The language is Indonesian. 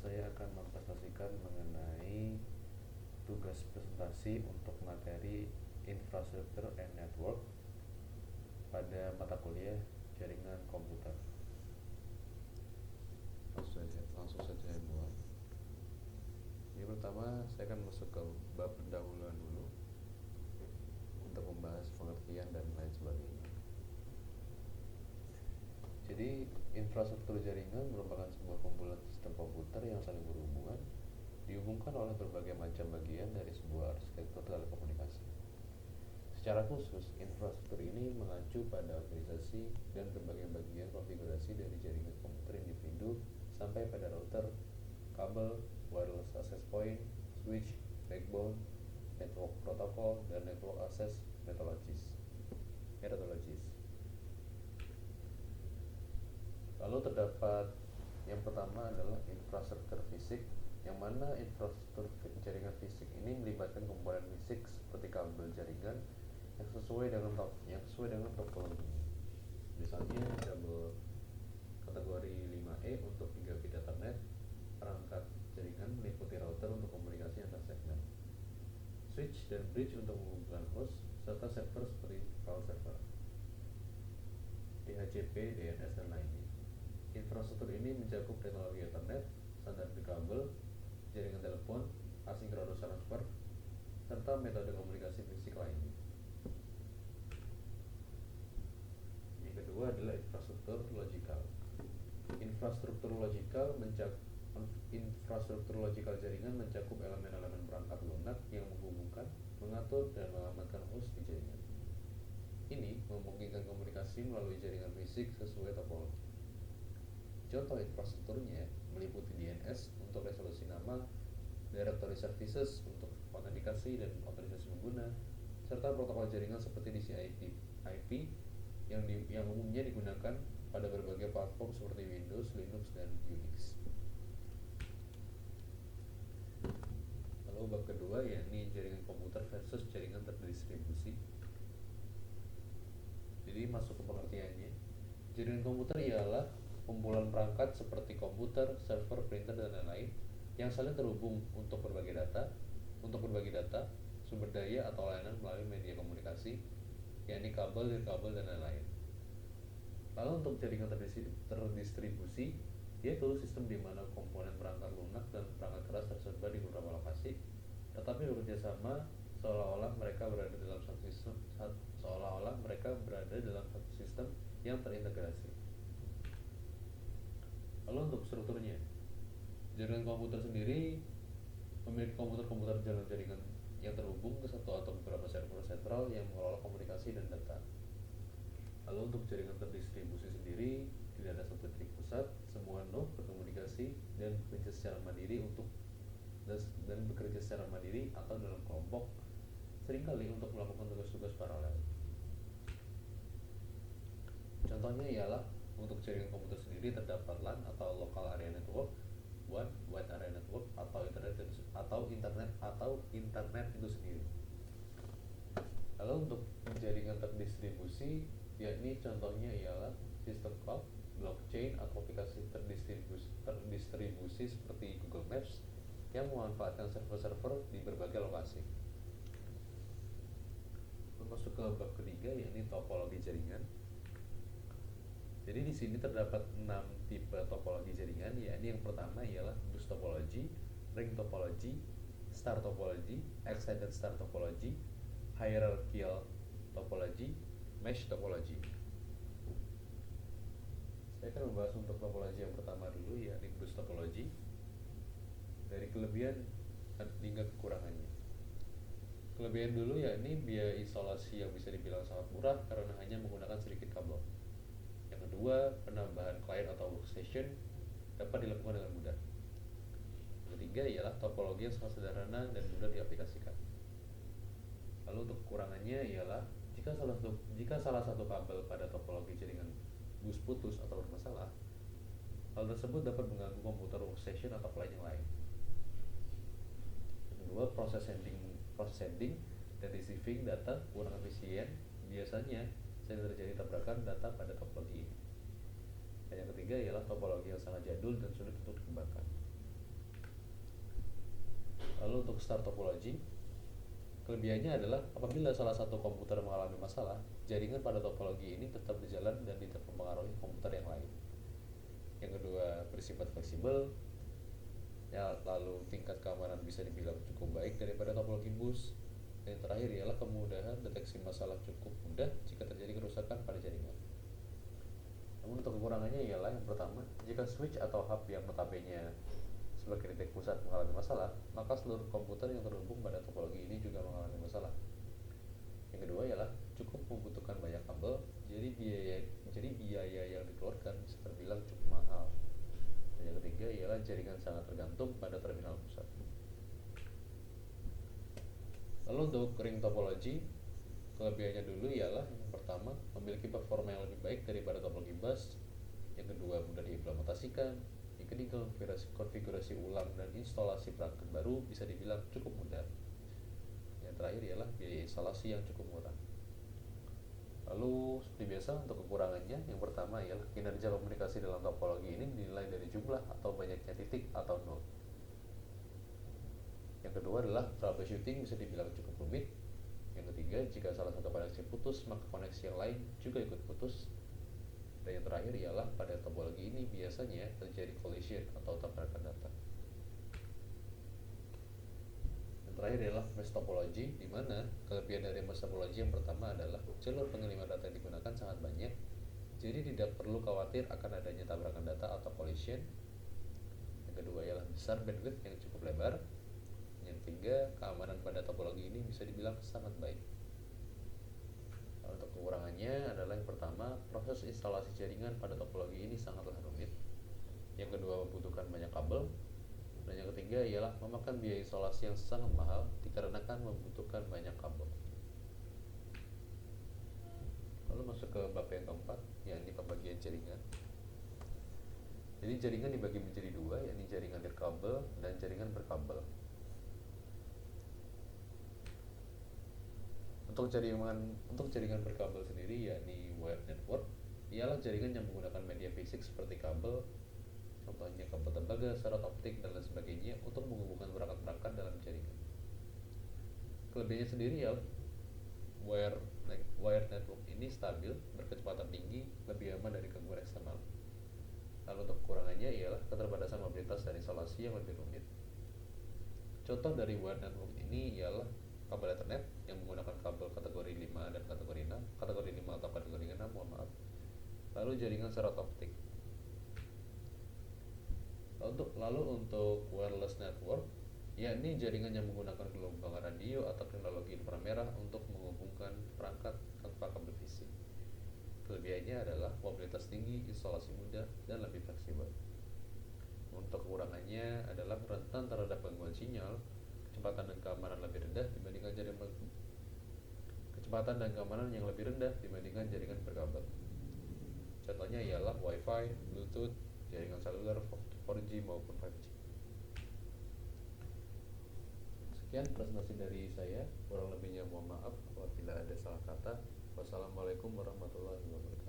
saya akan mempresentasikan mengenai tugas presentasi untuk materi Infrastructure and Network pada mata kuliah Jaringan Komputer. Langsung saja saya mulai. Ini pertama saya akan masuk ke bab pendahuluan dulu untuk membahas pengertian dan lain sebagainya. Jadi infrastruktur jaringan merupakan sebuah kumpulan sistem komputer yang saling berhubungan, dihubungkan oleh berbagai macam bagian dari sebuah arsitektur telekomunikasi. Secara khusus, infrastruktur ini mengacu pada organisasi dan berbagai bagian konfigurasi dari jaringan komputer individu sampai pada router, kabel, wireless access point, switch, backbone, network protocol, dan network access methodologies. Lalu terdapat yang pertama adalah infrastruktur fisik, yang mana infrastruktur jaringan fisik ini melibatkan komponen fisik seperti kabel jaringan yang sesuai dengan topologi. Misalnya kabel kategori 5E untuk gigabit Ethernet, perangkat jaringan meliputi router untuk komunikasi antar segmen, switch dan bridge untuk menghubungkan host, serta server seperti file server, DHCP, DNS, dan lainnya. Infrastruktur ini mencakup teknologi Ethernet, standar kabel, jaringan telepon, asynchronous transfer, serta metode komunikasi fisik lainnya. Yang kedua adalah infrastruktur logikal. Infrastruktur logikal jaringan mencakup elemen-elemen perangkat lunak yang menghubungkan, mengatur, dan mengamankan host di jaringan. Ini memungkinkan komunikasi melalui jaringan fisik sesuai topologi. Contoh infrastrukturnya meliputi DNS untuk resolusi nama, Directory Services untuk autentikasi dan otorisasi pengguna, serta protokol jaringan seperti TCP/IP yang umumnya digunakan pada berbagai platform seperti Windows, Linux, dan Unix. Lalu bab kedua yakni jaringan komputer versus jaringan terdistribusi. Jadi masuk ke pengertiannya. Jaringan komputer ialah kumpulan perangkat seperti komputer, server, printer, dan lain-lain yang saling terhubung untuk berbagi data, sumber daya atau layanan melalui media komunikasi, yakni kabel, nirkabel, dan lain-lain. Lalu untuk jaringan terdistribusi, yaitu sistem di mana komponen perangkat lunak dan perangkat keras tersebar di beberapa lokasi, tetapi bekerja sama seolah-olah mereka berada dalam satu sistem yang terintegrasi. Lalu untuk strukturnya, jaringan komputer sendiri memiliki komputer dalam jaringan yang terhubung ke satu atau beberapa server sentral yang mengelola komunikasi dan data. Lalu untuk jaringan terdistribusi sendiri, tidak ada satu titik pusat, semua node berkomunikasi dan bekerja secara mandiri atau dalam kelompok, seringkali untuk melakukan tugas-tugas paralel. Contohnya ialah untuk jaringan komputer sendiri terdapat LAN atau Local Area Network, WAN, Wide Area Network, atau internet itu sendiri. Lalu untuk jaringan terdistribusi, yakni contohnya ialah sistem cloud, blockchain, atau aplikasi terdistribusi seperti Google Maps yang memanfaatkan server-server di berbagai lokasi. Masuk ke bab ketiga yakni topologi jaringan. Jadi di sini terdapat 6 tipe topologi jaringan, yakni yang pertama ialah bus topology, ring topology, star topology, extended star topology, hierarchical topology, mesh topology. Saya akan membahas untuk topologi yang pertama dulu, yakni bus topology, dari kelebihan hingga kekurangannya. Kelebihan dulu yakni biaya isolasi yang bisa dibilang sangat murah karena hanya menggunakan sedikit kabel. Yang kedua, penambahan klien atau workstation dapat dilakukan dengan mudah. Yang ketiga ialah topologi yang sangat sederhana dan mudah diaplikasikan. Lalu untuk kekurangannya ialah jika salah satu kabel pada topologi jaringan bus putus atau bermasalah, hal tersebut dapat mengganggu komputer workstation atau klien yang lain. Yang kedua, proses sending dan receiving data kurang efisien, biasanya sering terjadi tabrakan data pada topologi ini. Dan yang ketiga ialah topologi yang sangat jadul dan sulit untuk dikembangkan. Lalu untuk star topology, kelebihannya adalah apabila salah satu komputer mengalami masalah, jaringan pada topologi ini tetap berjalan dan tidak mempengaruhi komputer yang lain. Yang kedua, bersifat fleksibel. Ya, lalu tingkat keamanan bisa dibilang cukup baik daripada topologi bus. Dan yang terakhir ialah kemudahan deteksi masalah cukup mudah jika terjadi kerusakan pada jaringan. Namun untuk kekurangannya ialah yang pertama, jika switch atau hub yang notabene sebagai titik pusat mengalami masalah, maka seluruh komputer yang terhubung pada topologi ini juga mengalami masalah. Yang kedua ialah cukup membutuhkan banyak kabel, jadi biaya yang dikeluarkan bisa terbilang cukup mahal. Dan yang ketiga ialah jaringan sangat tergantung pada terminal pusat. Lalu untuk ring topology, kelebihannya dulu ialah yang pertama, memiliki performa yang lebih baik daripada topologi bus. Yang kedua, mudah diimplementasikan. Yang ketiga, konfigurasi ulang dan instalasi perangkat baru bisa dibilang cukup mudah. Yang terakhir ialah biaya instalasi yang cukup murah. Lalu seperti biasa untuk kekurangannya, yang pertama ialah kinerja komunikasi dalam topologi ini dinilai dari jumlah atau banyaknya titik atau node. Yang kedua adalah troubleshooting bisa dibilang cukup rumit. Yang ketiga, jika salah satu koneksi putus, maka koneksi yang lain juga ikut putus. Dan yang terakhir ialah pada topologi ini biasanya terjadi collision atau tabrakan data. Yang terakhir adalah mesh topology, di mana kelebihan dari mesh topology yang pertama adalah jalur pengiriman data yang digunakan sangat banyak, jadi tidak perlu khawatir akan adanya tabrakan data atau collision. Yang kedua ialah besar bandwidth yang cukup lebar. Yang ketiga, keamanan pada topologi ini bisa dibilang sangat baik. Untuk kekurangannya adalah yang pertama, proses instalasi jaringan pada topologi ini sangatlah rumit. Yang kedua, membutuhkan banyak kabel. Dan yang ketiga ialah memakan biaya instalasi yang sangat mahal dikarenakan membutuhkan banyak kabel. Lalu masuk ke bab yang keempat, yakni pembagian jaringan. Jadi jaringan dibagi menjadi dua, yakni jaringan nirkabel dan jaringan berkabel. Untuk jaringan berkabel sendiri, yakni wire network, ialah jaringan yang menggunakan media fisik seperti kabel, contohnya kabel tembaga, serot optik, dan lain sebagainya untuk menghubungkan perangkat-perangkat dalam jaringan. Kelebihannya sendiri ialah wire network ini stabil, berkecepatan tinggi, lebih aman dari gangguan eksternal. Lalu untuk kekurangannya ialah keterbatasan mobilitas dan instalasi yang lebih rumit. Contoh dari wire network ini ialah kabel Ethernet yang menggunakan kabel kategori 5 dan kategori 6, kategori 5 atau kategori 6, mohon maaf. Lalu jaringan serot optik. Lalu untuk wireless network, yakni jaringan yang menggunakan gelombang radio atau teknologi inframerah untuk menghubungkan perangkat tanpa kabel fisik. Kelebihannya adalah mobilitas tinggi, instalasi mudah, dan lebih fleksibel. Untuk kekurangannya adalah rentan terhadap gangguan sinyal, kecepatan dan keamanan yang lebih rendah dibandingkan jaringan berkabel. Contohnya ialah Wi-Fi, Bluetooth, jaringan seluler 4G maupun 5G. Sekian presentasi dari saya, kurang lebihnya mohon maaf apabila ada salah kata. Wassalamualaikum warahmatullahi wabarakatuh.